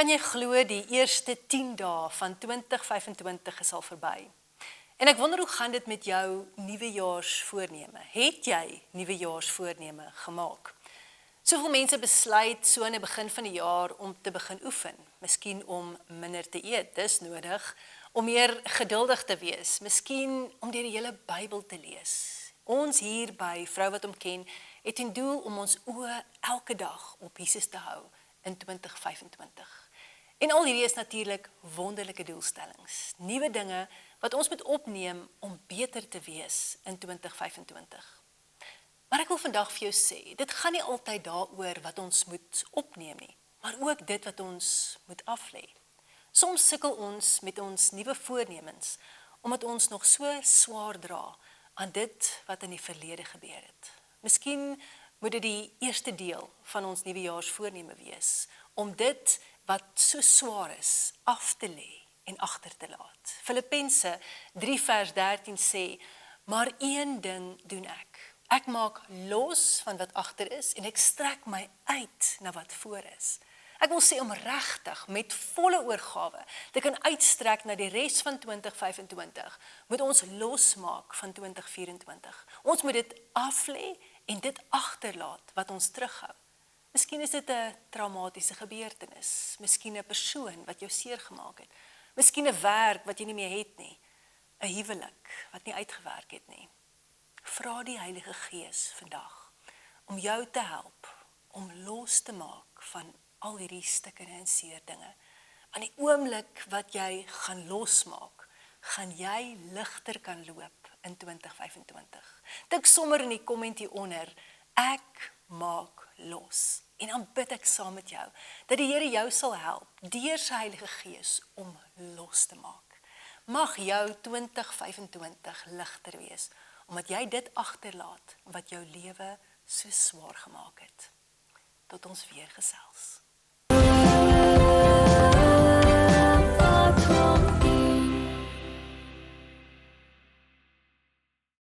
Kan jy glo die eerste 10 dae van 2025 is al verby? En ek wonder hoe gaan dit met jou nuwejaarsvoorneme? Het jy nuwejaarsvoorneme gemaak? Soveel mense besluit so aan die begin van die jaar om te begin oefen. Miskien om minder te eet, dis nodig. Om meer geduldig te wees. Miskien om deur die hele Bybel te lees. Ons hier by Vrou wat hom ken, het 'n doel om ons oë elke dag op Jesus te hou in 2025. En al hierdie is natuurlik wonderlike doelstellings. Nuwe dinge wat ons moet opneem om beter te wees in 2025. Maar ek wil vandag vir jou sê, dit gaan nie altyd daaroor wat ons moet opneem nie, maar ook dit wat ons moet aflê. Soms sukkel ons met ons nuwe voornemens, omdat ons nog so swaar dra aan dit wat in die verlede gebeur het. Miskien moet dit die eerste deel van ons nuwejaarsvoorneme wees, om dit wat so swaar is, af te lê en agter te laat. Filippense 3 vers 13 sê, maar een ding doen ek. Ek maak los van wat agter is en ek strek my uit na wat voor is. Ek wil sê om regtig met volle oorgawe te kan uitstrek na die res van 2025, moet ons losmaak van 2024. Ons moet dit aflê en dit agterlaat wat ons terughou. Miskien is dit 'n traumatiese gebeurtenis, miskien 'n persoon wat jou seer gemaak het, miskien 'n werk wat jy nie meer het nie, 'n huwelik wat nie uitgewerk het nie. Vra die Heilige Gees vandag om jou te help om los te maak van al hierdie stikkende en seer dinge. Aan die oomblik wat jy gaan losmaak, gaan jy ligter kan loop in 2025. Tik sommer in die komment hieronder, ek maak los. En dan bid ek saam met jou, dat die Here jou sal help, deur sy Heilige Gees, om los te maak. Mag jou 2025 ligter wees, omdat jy dit agterlaat, wat jou lewe so swaar gemaak het. Tot ons weer gesels.